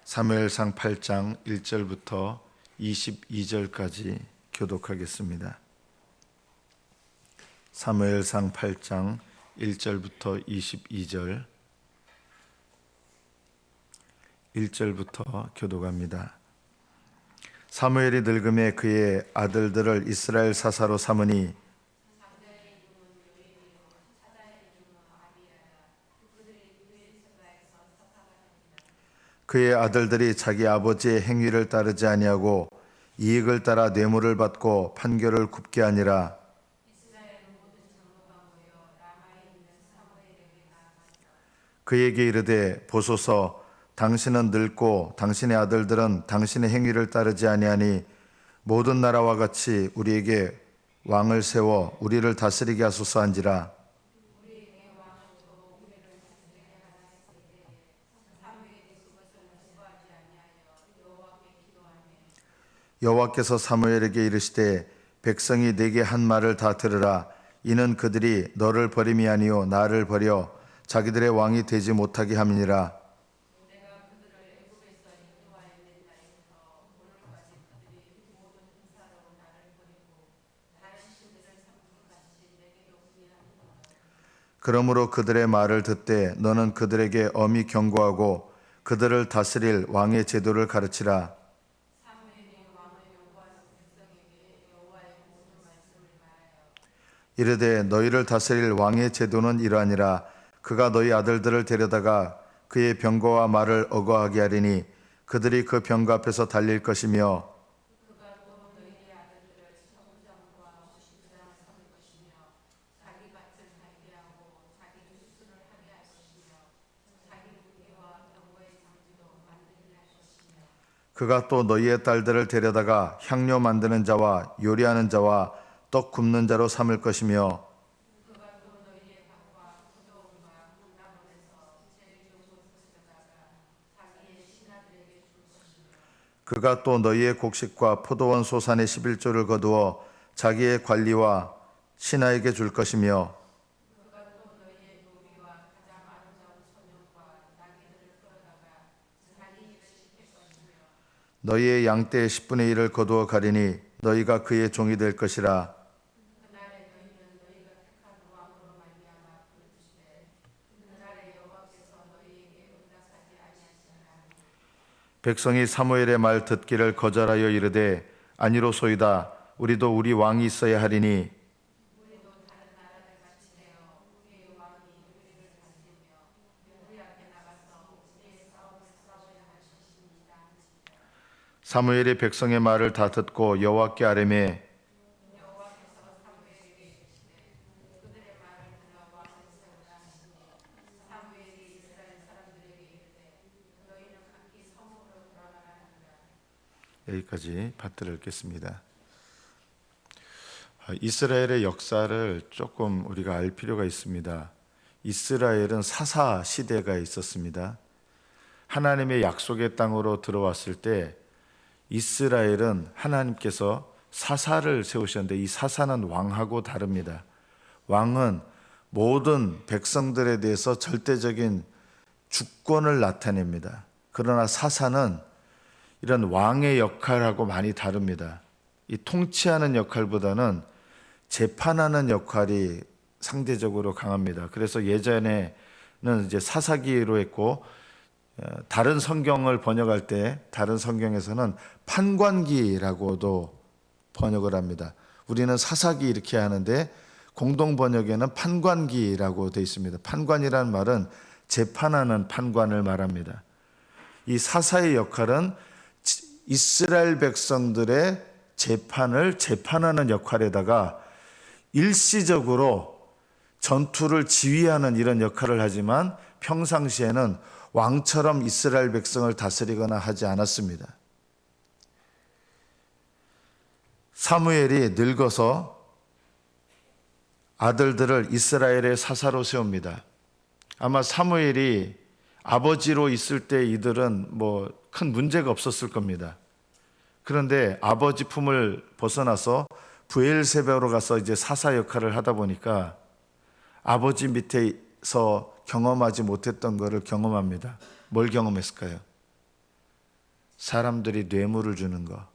사무엘상 8장 1절부터 22절까지 교독하겠습니다. 사무엘상 8장 1절부터 22절 1절부터 교독합니다. 사무엘이 늙음에 그의 아들들을 이스라엘 사사로 삼으니 그의 아들들이 자기 아버지의 행위를 따르지 아니하고 이익을 따라 뇌물을 받고 판결을 굽게 하니라. 그에게 이르되 보소서, 당신은 늙고 당신의 아들들은 당신의 행위를 따르지 아니하니 모든 나라와 같이 우리에게 왕을 세워 우리를 다스리게 하소서 한지라. 여호와께서 사무엘에게 이르시되 백성이 네게 한 말을 다 들으라. 이는 그들이 너를 버림이 아니요 나를 버려 자기들의 왕이 되지 못하게 함이니라. 그러므로 그들의 말을 듣되 너는 그들에게 엄히 경고하고 그들을 다스릴 왕의 제도를 가르치라. 이르되 너희를 다스릴 왕의 제도는 이러하니라. 그가 너희 아들들을 데려다가 그의 병거와 말을 어거하게 하리니 그들이 그 병거 앞에서 달릴 것이며 그가 또 너희의 딸들을 데려다가 향료 만드는 자와 요리하는 자와 떡 굽는 자로 삼을 것이며 그가 또 너희의 곡식과 포도원 소산의 11조를 거두어 자기의 관리와 신하에게 줄 것이며 너희의 양떼의 10분의 1을 거두어 가리니 너희가 그의 종이 될 것이라. 백성이 사무엘의 말 듣기를 거절하여 이르되 아니로소이다. 우리도 우리 왕이 있어야 하리니 사무엘이 백성의 말을 다 듣고 여호와께 아뢰매 여기까지 받들어 읽겠습니다. 이스라엘의 역사를 조금 우리가 알 필요가 있습니다. 이스라엘은 사사 시대가 있었습니다. 하나님의 약속의 땅으로 들어왔을 때 이스라엘은 하나님께서 사사를 세우셨는데 이 사사는 왕하고 다릅니다. 왕은 모든 백성들에 대해서 절대적인 주권을 나타냅니다. 그러나 사사는 이런 왕의 역할하고 많이 다릅니다. 이 통치하는 역할보다는 재판하는 역할이 상대적으로 강합니다. 그래서 예전에는 이제 사사기로 했고 다른 성경을 번역할 때 다른 성경에서는 판관기라고도 번역을 합니다. 우리는 사사기 이렇게 하는데 공동 번역에는 판관기라고 되어 있습니다. 판관이라는 말은 재판하는 판관을 말합니다. 이 사사의 역할은 이스라엘 백성들의 재판을 재판하는 역할에다가 일시적으로 전투를 지휘하는 이런 역할을 하지만 평상시에는 왕처럼 이스라엘 백성을 다스리거나 하지 않았습니다. 사무엘이 늙어서 아들들을 이스라엘의 사사로 세웁니다. 아마 사무엘이 아버지로 있을 때 이들은 큰 문제가 없었을 겁니다. 그런데 아버지 품을 벗어나서 브엘세바로 가서 이제 사사 역할을 하다 보니까 아버지 밑에서 경험하지 못했던 것을 경험합니다. 뭘 경험했을까요? 사람들이 뇌물을 주는 거,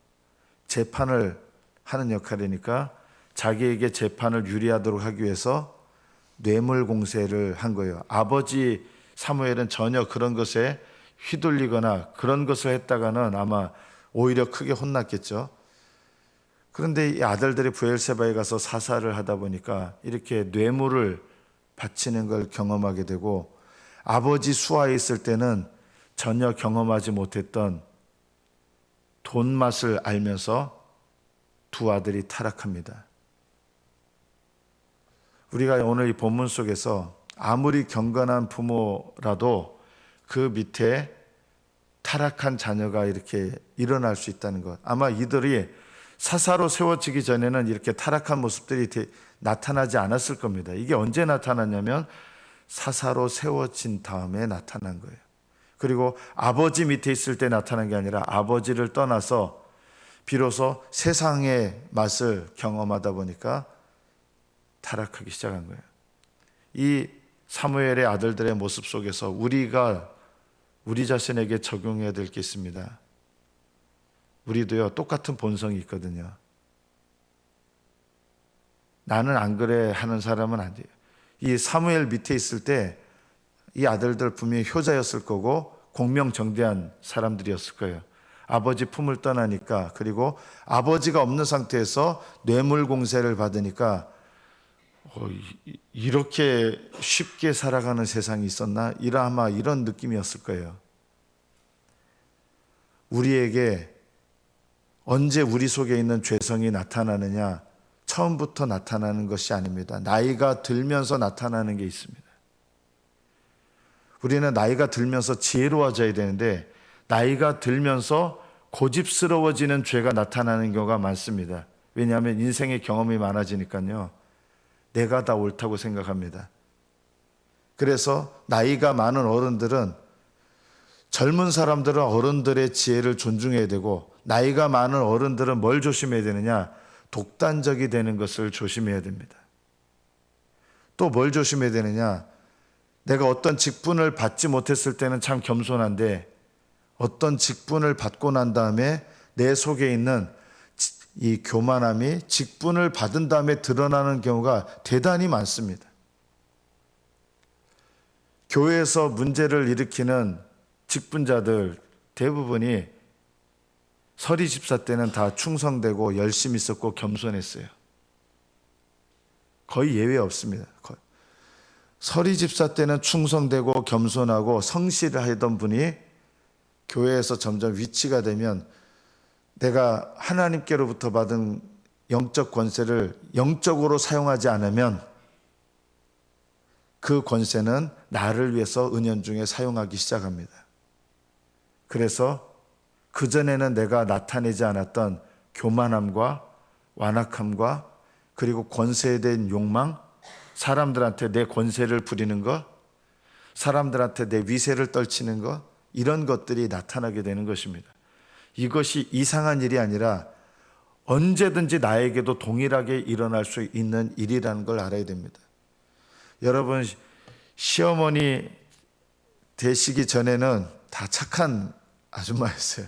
재판을 하는 역할이니까 자기에게 재판을 유리하도록 하기 위해서 뇌물 공세를 한 거예요. 아버지 사무엘은 전혀 그런 것에 휘둘리거나 그런 것을 했다가는 아마 오히려 크게 혼났겠죠. 그런데 이 아들들이 브엘세바에 가서 사사를 하다 보니까 이렇게 뇌물을 바치는 걸 경험하게 되고, 아버지 수하에 있을 때는 전혀 경험하지 못했던 돈 맛을 알면서 두 아들이 타락합니다. 우리가 오늘 이 본문 속에서 아무리 경건한 부모라도 그 밑에 타락한 자녀가 이렇게 일어날 수 있다는 것, 아마 이들이 사사로 세워지기 전에는 이렇게 타락한 모습들이 나타나지 않았을 겁니다. 이게 언제 나타났냐면 사사로 세워진 다음에 나타난 거예요. 그리고 아버지 밑에 있을 때 나타난 게 아니라 아버지를 떠나서 비로소 세상의 맛을 경험하다 보니까 타락하기 시작한 거예요. 이 사무엘의 아들들의 모습 속에서 우리가 우리 자신에게 적용해야 될 게 있습니다. 우리도요, 똑같은 본성이 있거든요. 나는 안 그래 하는 사람은 안 돼요. 이 사무엘 밑에 있을 때 이 아들들 분명히 효자였을 거고 공명정대한 사람들이었을 거예요. 아버지 품을 떠나니까, 그리고 아버지가 없는 상태에서 뇌물 공세를 받으니까 이렇게 쉽게 살아가는 세상이 있었나? 아마 이런 느낌이었을 거예요. 우리에게 언제 우리 속에 있는 죄성이 나타나느냐? 처음부터 나타나는 것이 아닙니다. 나이가 들면서 나타나는 게 있습니다. 우리는 나이가 들면서 지혜로워져야 되는데 나이가 들면서 고집스러워지는 죄가 나타나는 경우가 많습니다. 왜냐하면 인생의 경험이 많아지니까요. 내가 다 옳다고 생각합니다. 그래서 나이가 많은 어른들은, 젊은 사람들은 어른들의 지혜를 존중해야 되고, 나이가 많은 어른들은 뭘 조심해야 되느냐? 독단적이 되는 것을 조심해야 됩니다. 또 뭘 조심해야 되느냐? 내가 어떤 직분을 받지 못했을 때는 참 겸손한데 어떤 직분을 받고 난 다음에 내 속에 있는 이 교만함이 직분을 받은 다음에 드러나는 경우가 대단히 많습니다. 교회에서 문제를 일으키는 직분자들 대부분이 서리 집사 때는 다 충성되고 열심히 있었고 겸손했어요. 거의 예외 없습니다. 서리 집사 때는 충성되고 겸손하고 성실을 하던 분이 교회에서 점점 위치가 되면 내가 하나님께로부터 받은 영적 권세를 영적으로 사용하지 않으면 그 권세는 나를 위해서 은연중에 사용하기 시작합니다. 그래서 그전에는 내가 나타내지 않았던 교만함과 완악함과 그리고 권세에 대한 욕망, 사람들한테 내 권세를 부리는 것, 사람들한테 내 위세를 떨치는 것, 이런 것들이 나타나게 되는 것입니다. 이것이 이상한 일이 아니라 언제든지 나에게도 동일하게 일어날 수 있는 일이라는 걸 알아야 됩니다. 여러분, 시어머니 되시기 전에는 다 착한 아줌마였어요.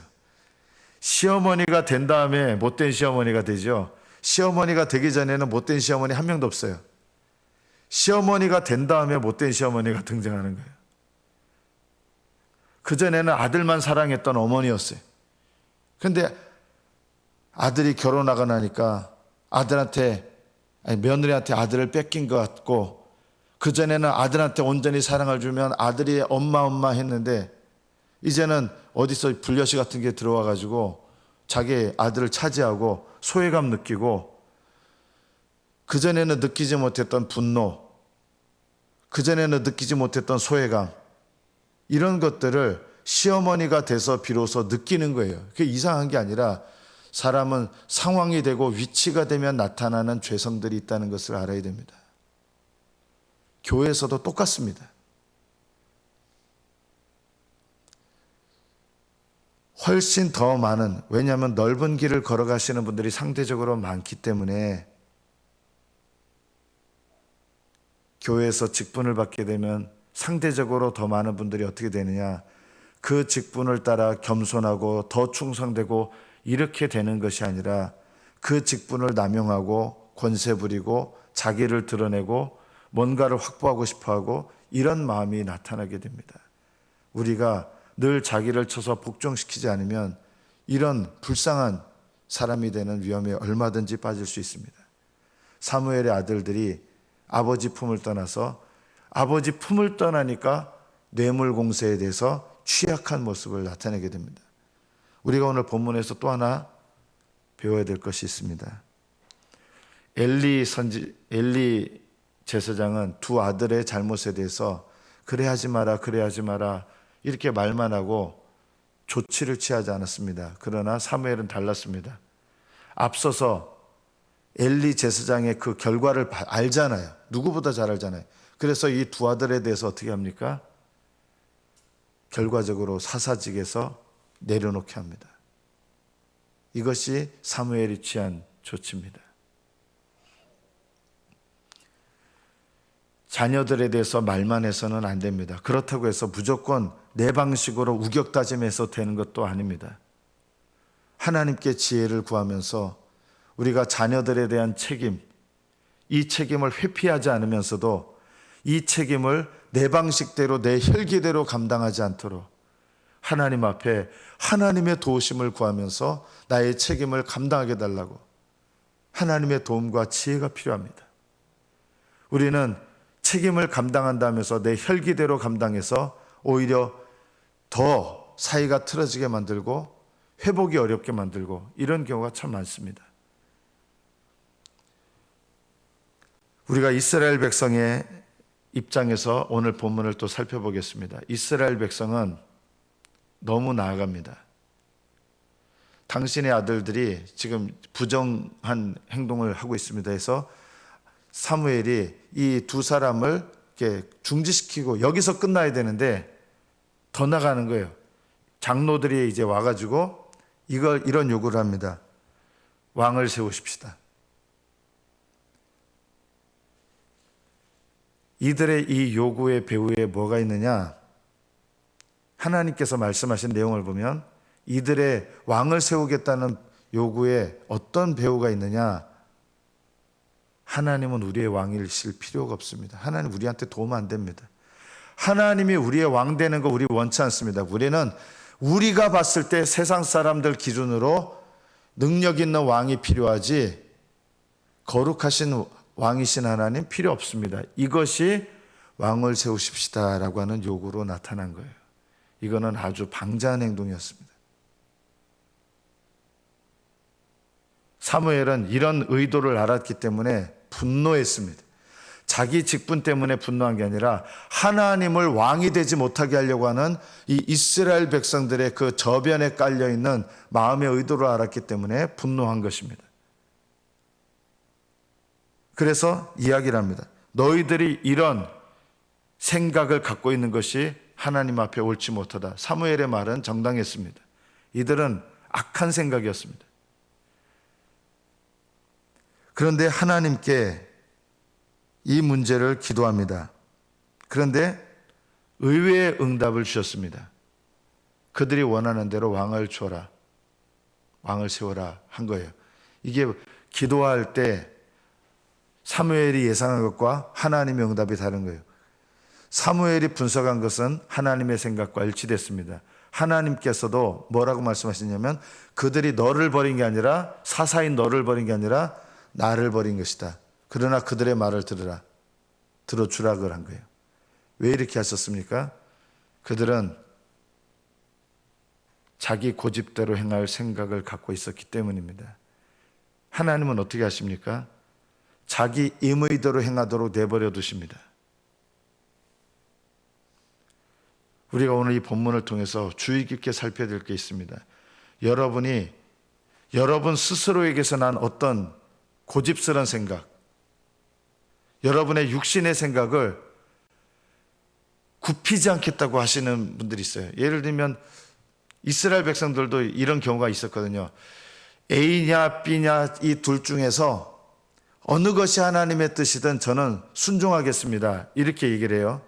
시어머니가 된 다음에 못된 시어머니가 되죠. 시어머니가 되기 전에는 못된 시어머니 한 명도 없어요. 시어머니가 된 다음에 못된 시어머니가 등장하는 거예요. 그전에는 아들만 사랑했던 어머니였어요. 그런데 아들이 결혼하고 나니까 며느리한테 아들을 뺏긴 것 같고, 그전에는 아들한테 온전히 사랑을 주면 아들이 엄마 했는데 이제는 어디서 불려시 같은 게 들어와가지고 자기 아들을 차지하고 소외감 느끼고, 그전에는 느끼지 못했던 분노, 그전에는 느끼지 못했던 소외감, 이런 것들을 시어머니가 돼서 비로소 느끼는 거예요. 그게 이상한 게 아니라 사람은 상황이 되고 위치가 되면 나타나는 죄성들이 있다는 것을 알아야 됩니다. 교회에서도 똑같습니다. 훨씬 더 많은, 왜냐하면 넓은 길을 걸어가시는 분들이 상대적으로 많기 때문에 교회에서 직분을 받게 되면 상대적으로 더 많은 분들이 어떻게 되느냐, 그 직분을 따라 겸손하고 더 충성되고 이렇게 되는 것이 아니라 그 직분을 남용하고 권세 부리고 자기를 드러내고 뭔가를 확보하고 싶어하고 이런 마음이 나타나게 됩니다. 우리가 늘 자기를 쳐서 복종시키지 않으면 이런 불쌍한 사람이 되는 위험에 얼마든지 빠질 수 있습니다. 사무엘의 아들들이 아버지 품을 떠나서 아버지 품을 떠나니까 뇌물 공세에 대해서 취약한 모습을 나타내게 됩니다. 우리가 오늘 본문에서 또 하나 배워야 될 것이 있습니다. 엘리 제사장은 두 아들의 잘못에 대해서 그래 하지 마라, 그래 하지 마라 이렇게 말만 하고 조치를 취하지 않았습니다. 그러나 사무엘은 달랐습니다. 앞서서 엘리 제사장의 그 결과를 알잖아요. 누구보다 잘 알잖아요. 그래서 이 두 아들에 대해서 어떻게 합니까? 결과적으로 사사직에서 내려놓게 합니다. 이것이 사무엘이 취한 조치입니다. 자녀들에 대해서 말만 해서는 안 됩니다. 그렇다고 해서 무조건 내 방식으로 우격다짐해서 되는 것도 아닙니다. 하나님께 지혜를 구하면서 우리가 자녀들에 대한 책임, 이 책임을 회피하지 않으면서도 이 책임을 내 방식대로 내 혈기대로 감당하지 않도록 하나님 앞에 하나님의 도우심을 구하면서 나의 책임을 감당하게 달라고 하나님의 도움과 지혜가 필요합니다. 우리는 책임을 감당한다면서 내 혈기대로 감당해서 오히려 더 사이가 틀어지게 만들고 회복이 어렵게 만들고 이런 경우가 참 많습니다. 우리가 이스라엘 백성의 입장에서 오늘 본문을 또 살펴보겠습니다. 이스라엘 백성은 너무 나아갑니다. 당신의 아들들이 지금 부정한 행동을 하고 있습니다 해서 사무엘이 이 두 사람을 이렇게 중지시키고 여기서 끝나야 되는데 더 나가는 거예요. 장로들이 이제 와가지고 이런 요구를 합니다. 왕을 세우십시다. 이들의 이 요구의 배후에 뭐가 있느냐? 하나님께서 말씀하신 내용을 보면 이들의 왕을 세우겠다는 요구에 어떤 배후가 있느냐? 하나님은 우리의 왕이실 필요가 없습니다. 하나님 우리한테 도움 안 됩니다. 하나님이 우리의 왕 되는 거 우리 원치 않습니다. 우리는 우리가 봤을 때 세상 사람들 기준으로 능력 있는 왕이 필요하지 거룩하신 왕이신 하나님 필요 없습니다. 이것이 왕을 세우십시다라고 하는 요구로 나타난 거예요. 이거는 아주 방자한 행동이었습니다. 사무엘은 이런 의도를 알았기 때문에 분노했습니다. 자기 직분 때문에 분노한 게 아니라 하나님을 왕이 되지 못하게 하려고 하는 이 이스라엘 백성들의 그 저변에 깔려있는 마음의 의도를 알았기 때문에 분노한 것입니다. 그래서 이야기를 합니다. 너희들이 이런 생각을 갖고 있는 것이 하나님 앞에 옳지 못하다. 사무엘의 말은 정당했습니다. 이들은 악한 생각이었습니다. 그런데 하나님께 이 문제를 기도합니다. 그런데 의외의 응답을 주셨습니다. 그들이 원하는 대로 왕을 줘라. 왕을 세워라 한 거예요. 이게 기도할 때 사무엘이 예상한 것과 하나님의 응답이 다른 거예요. 사무엘이 분석한 것은 하나님의 생각과 일치됐습니다. 하나님께서도 뭐라고 말씀하시냐면 그들이 너를 버린 게 아니라 사사인 너를 버린 게 아니라 나를 버린 것이다. 그러나 그들의 말을 들어주라 그런 거예요. 왜 이렇게 하셨습니까? 그들은 자기 고집대로 행할 생각을 갖고 있었기 때문입니다. 하나님은 어떻게 하십니까? 자기 임의대로 행하도록 내버려 두십니다. 우리가 오늘 이 본문을 통해서 주의 깊게 살펴야 될 게 있습니다. 여러분 스스로에게서 난 어떤 고집스러운 생각, 여러분의 육신의 생각을 굽히지 않겠다고 하시는 분들이 있어요. 예를 들면 이스라엘 백성들도 이런 경우가 있었거든요. A냐 B냐 이 둘 중에서 어느 것이 하나님의 뜻이든 저는 순종하겠습니다. 이렇게 얘기를 해요.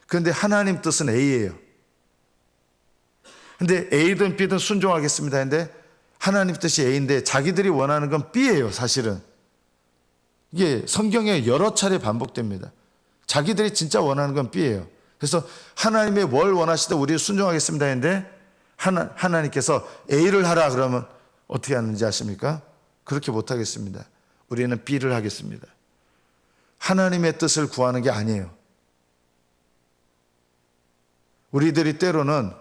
그런데 하나님 뜻은 A예요. 근데 A든 B든 순종하겠습니다 했는데 하나님 뜻이 A인데 자기들이 원하는 건 B예요, 사실은. 이게 성경에 여러 차례 반복됩니다. 자기들이 진짜 원하는 건 B예요. 그래서 하나님의 뭘 원하시든 우리 순종하겠습니다 했는데 하나님께서 A를 하라 그러면 어떻게 하는지 아십니까? 그렇게 못하겠습니다. 우리는 B를 하겠습니다. 하나님의 뜻을 구하는 게 아니에요. 우리들이 때로는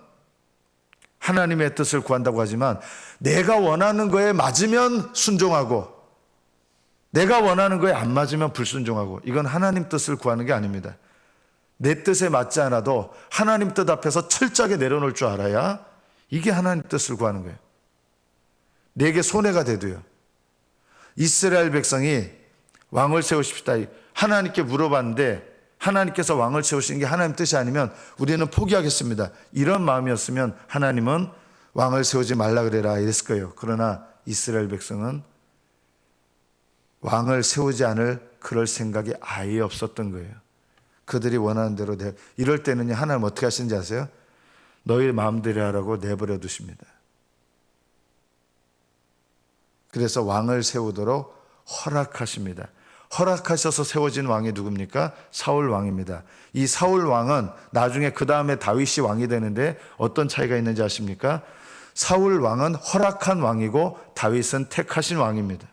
하나님의 뜻을 구한다고 하지만 내가 원하는 거에 맞으면 순종하고 내가 원하는 거에 안 맞으면 불순종하고, 이건 하나님 뜻을 구하는 게 아닙니다. 내 뜻에 맞지 않아도 하나님 뜻 앞에서 철저하게 내려놓을 줄 알아야 이게 하나님 뜻을 구하는 거예요. 내게 손해가 돼도요. 이스라엘 백성이 왕을 세우십시다 하나님께 물어봤는데 하나님께서 왕을 세우신 게 하나님 뜻이 아니면 우리는 포기하겠습니다, 이런 마음이었으면 하나님은 왕을 세우지 말라 그래라 이랬을 거예요. 그러나 이스라엘 백성은 왕을 세우지 않을 그럴 생각이 아예 없었던 거예요. 그들이 원하는 대로 이럴 때는 하나님 어떻게 하시는지 아세요? 너희 마음대로 하라고 내버려 두십니다. 그래서 왕을 세우도록 허락하십니다. 허락하셔서 세워진 왕이 누굽니까? 사울 왕입니다. 이 사울 왕은 나중에 그 다음에 다윗이 왕이 되는데 어떤 차이가 있는지 아십니까? 사울 왕은 허락한 왕이고 다윗은 택하신 왕입니다.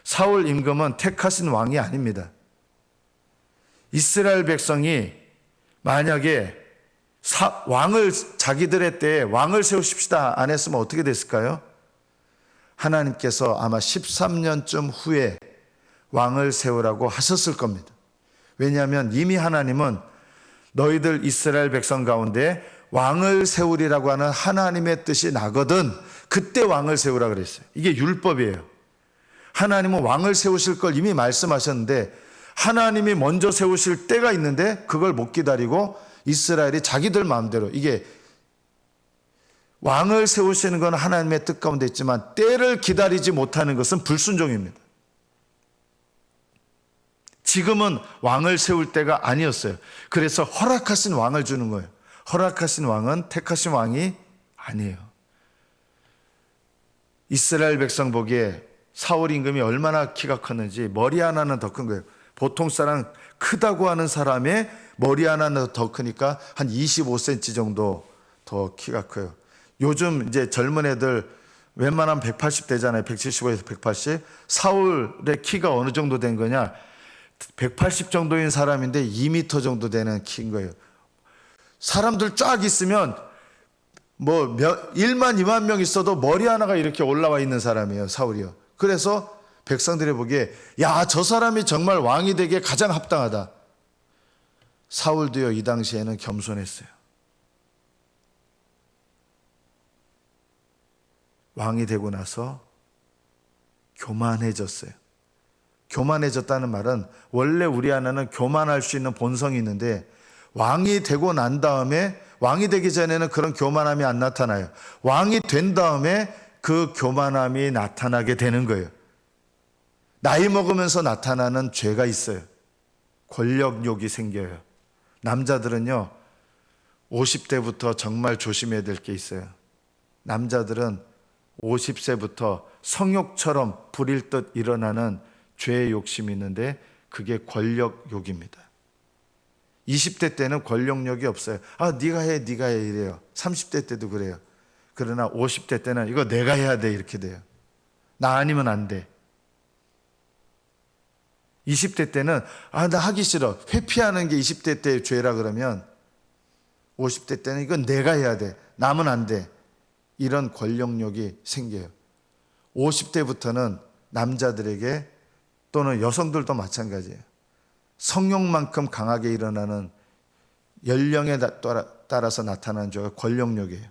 사울 임금은 택하신 왕이 아닙니다. 이스라엘 백성이 만약에 왕을 자기들의 때에 왕을 세우십시다 안 했으면 어떻게 됐을까요? 하나님께서 아마 13년쯤 후에 왕을 세우라고 하셨을 겁니다. 왜냐하면 이미 하나님은 너희들 이스라엘 백성 가운데 왕을 세우리라고 하는 하나님의 뜻이 나거든 그때 왕을 세우라 그랬어요. 이게 율법이에요. 하나님은 왕을 세우실 걸 이미 말씀하셨는데 하나님이 먼저 세우실 때가 있는데 그걸 못 기다리고 이스라엘이 자기들 마음대로, 이게 왕을 세우시는 건 하나님의 뜻 가운데 있지만 때를 기다리지 못하는 것은 불순종입니다. 지금은 왕을 세울 때가 아니었어요. 그래서 허락하신 왕을 주는 거예요. 허락하신 왕은 택하신 왕이 아니에요. 이스라엘 백성 보기에 사울 임금이 얼마나 키가 컸는지 머리 하나는 더 큰 거예요. 보통 사람 크다고 하는 사람의 머리 하나는 더 크니까 한 25cm 정도 더 키가 커요. 요즘 이제 젊은 애들 웬만하면 180 되잖아요. 175에서 180. 사울의 키가 어느 정도 된 거냐? 180 정도인 사람인데 2m 정도 되는 키인 거예요. 사람들 쫙 있으면 뭐 1만 2만 명 있어도 머리 하나가 이렇게 올라와 있는 사람이에요, 사울이요. 그래서 백성들이 보기에 야, 저 사람이 정말 왕이 되기에 가장 합당하다. 사울도요, 이 당시에는 겸손했어요. 왕이 되고 나서 교만해졌어요. 교만해졌다는 말은 원래 우리 안에는 교만할 수 있는 본성이 있는데 왕이 되고 난 다음에, 왕이 되기 전에는 그런 교만함이 안 나타나요. 왕이 된 다음에 그 교만함이 나타나게 되는 거예요. 나이 먹으면서 나타나는 죄가 있어요. 권력욕이 생겨요. 남자들은요 50대부터 정말 조심해야 될 게 있어요. 남자들은 50세부터 성욕처럼 부릴 듯 일어나는 죄의 욕심이 있는데 그게 권력욕입니다. 20대 때는 권력욕이 없어요. 아, 네가 해 이래요. 30대 때도 그래요. 그러나 50대 때는 이거 내가 해야 돼 이렇게 돼요. 나 아니면 안 돼. 20대 때는 아, 나 하기 싫어. 회피하는 게 20대 때의 죄라 그러면 50대 때는 이건 내가 해야 돼. 남은 안 돼. 이런 권력욕이 생겨요. 50대부터는 남자들에게 또는 여성들도 마찬가지예요. 성욕만큼 강하게 일어나는 연령에 따라서 나타나는 죄가 권력욕이에요.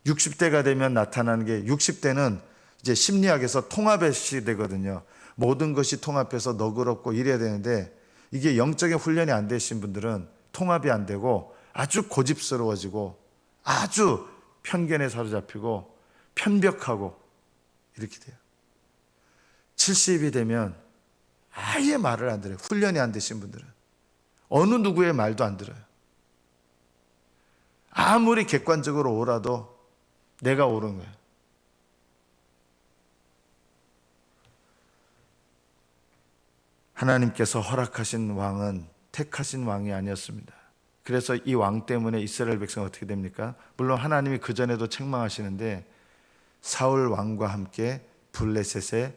60대가 되면 나타나는 게, 60대는 이제 심리학에서 통합의 시대거든요. 모든 것이 통합해서 너그럽고 이래야 되는데 이게 영적인 훈련이 안 되신 분들은 통합이 안 되고 아주 고집스러워지고 아주 편견에 사로잡히고 편벽하고 이렇게 돼요. 70이 되면 아예 말을 안 들어요. 훈련이 안 되신 분들은 어느 누구의 말도 안 들어요. 아무리 객관적으로 오라도 내가 옳은 거예요. 하나님께서 허락하신 왕은 택하신 왕이 아니었습니다. 그래서 이 왕 때문에 이스라엘 백성은 어떻게 됩니까? 물론 하나님이 그전에도 책망하시는데 사울 왕과 함께 블레셋에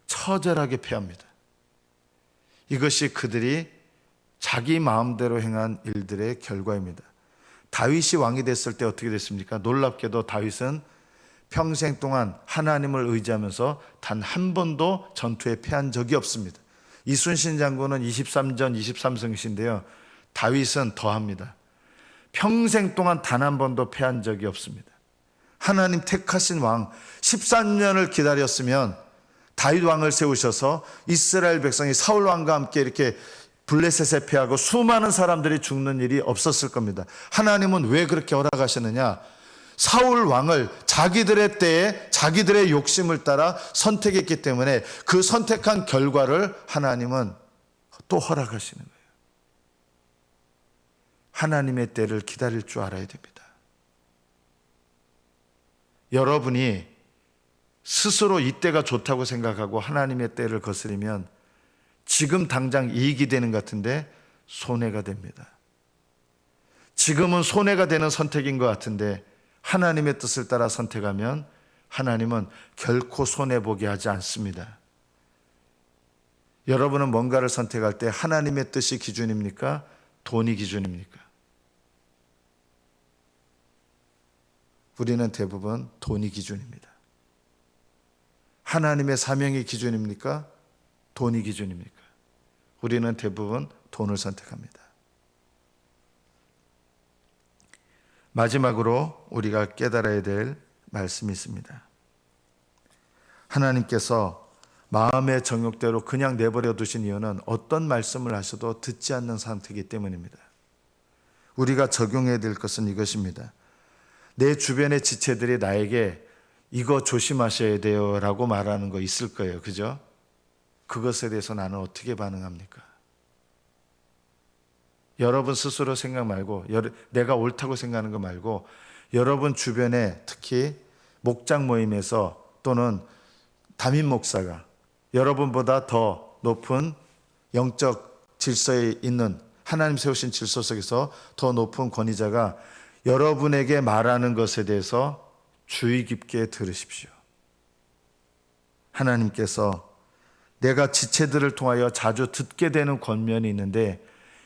처절하게 패합니다. 이것이 그들이 자기 마음대로 행한 일들의 결과입니다. 다윗이 왕이 됐을 때 어떻게 됐습니까? 놀랍게도 다윗은 평생 동안 하나님을 의지하면서 단 한 번도 전투에 패한 적이 없습니다. 이순신 장군은 23전 23승신인데요. 다윗은 더합니다. 평생 동안 단 한 번도 패한 적이 없습니다. 하나님 택하신 왕 13년을 기다렸으면 다윗 왕을 세우셔서 이스라엘 백성이 사울 왕과 함께 이렇게 블레셋에 패하고 수많은 사람들이 죽는 일이 없었을 겁니다. 하나님은 왜 그렇게 허락하시느냐? 사울 왕을 자기들의 때에 자기들의 욕심을 따라 선택했기 때문에 그 선택한 결과를 하나님은 또 허락하시는 거예요. 하나님의 때를 기다릴 줄 알아야 됩니다. 여러분이 스스로 이때가 좋다고 생각하고 하나님의 때를 거스리면 지금 당장 이익이 되는 것 같은데 손해가 됩니다. 지금은 손해가 되는 선택인 것 같은데 하나님의 뜻을 따라 선택하면 하나님은 결코 손해보게 하지 않습니다. 여러분은 뭔가를 선택할 때 하나님의 뜻이 기준입니까? 돈이 기준입니까? 우리는 대부분 돈이 기준입니다. 하나님의 사명이 기준입니까? 돈이 기준입니까? 우리는 대부분 돈을 선택합니다. 마지막으로 우리가 깨달아야 될 말씀이 있습니다. 하나님께서 마음의 정욕대로 그냥 내버려 두신 이유는 어떤 말씀을 하셔도 듣지 않는 상태이기 때문입니다. 우리가 적용해야 될 것은 이것입니다. 내 주변의 지체들이 나에게 이거 조심하셔야 돼요 라고 말하는 거 있을 거예요. 그죠? 그것에 대해서 나는 어떻게 반응합니까? 여러분 스스로 생각 말고 내가 옳다고 생각하는 거 말고 여러분 주변에 특히 목장 모임에서 또는 담임 목사가 여러분보다 더 높은 영적 질서에 있는 하나님 세우신 질서 속에서 더 높은 권위자가 여러분에게 말하는 것에 대해서 주의 깊게 들으십시오. 하나님께서 내가 지체들을 통하여 자주 듣게 되는 권면이 있는데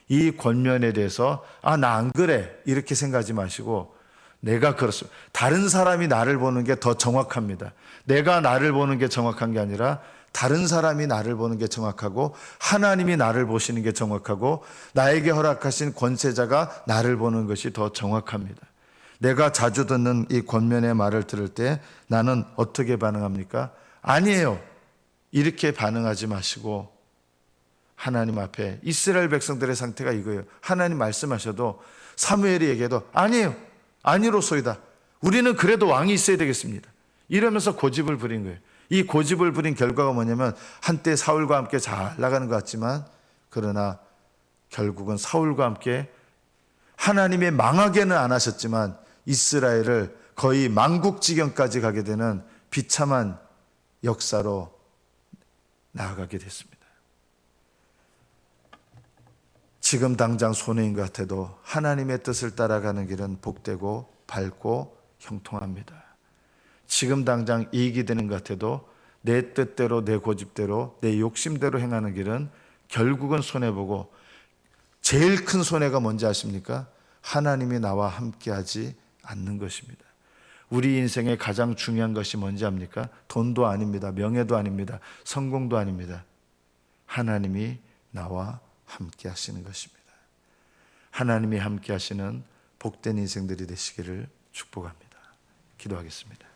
이 권면에 대해서 나 안 그래 이렇게 생각하지 마시고 내가 그렇습니다. 다른 사람이 나를 보는 게 더 정확합니다. 내가 나를 보는 게 정확한 게 아니라 다른 사람이 나를 보는 게 정확하고 하나님이 나를 보시는 게 정확하고 나에게 허락하신 권세자가 나를 보는 것이 더 정확합니다. 내가 자주 듣는 이 권면의 말을 들을 때 나는 어떻게 반응합니까? 아니에요. 이렇게 반응하지 마시고 하나님 앞에 이스라엘 백성들의 상태가 이거예요. 하나님 말씀하셔도 사무엘이 얘기해도 아니에요. 아니로소이다. 우리는 그래도 왕이 있어야 되겠습니다. 이러면서 고집을 부린 거예요. 이 고집을 부린 결과가 뭐냐면 한때 사울과 함께 잘 나가는 것 같지만 그러나 결국은 사울과 함께 하나님의 망하게는 안 하셨지만 이스라엘을 거의 망국지경까지 가게 되는 비참한 역사로 나아가게 됐습니다. 지금 당장 손해인 것 같아도 하나님의 뜻을 따라가는 길은 복되고 밝고 형통합니다. 지금 당장 이익이 되는 것 같아도 내 뜻대로 내 고집대로 내 욕심대로 행하는 길은 결국은 손해보고 제일 큰 손해가 뭔지 아십니까? 하나님이 나와 함께하지 않는 것입니다. 우리 인생의 가장 중요한 것이 뭔지 압니까? 돈도 아닙니다. 명예도 아닙니다. 성공도 아닙니다. 하나님이 나와 함께 하시는 것입니다. 하나님이 함께 하시는 복된 인생들이 되시기를 축복합니다. 기도하겠습니다.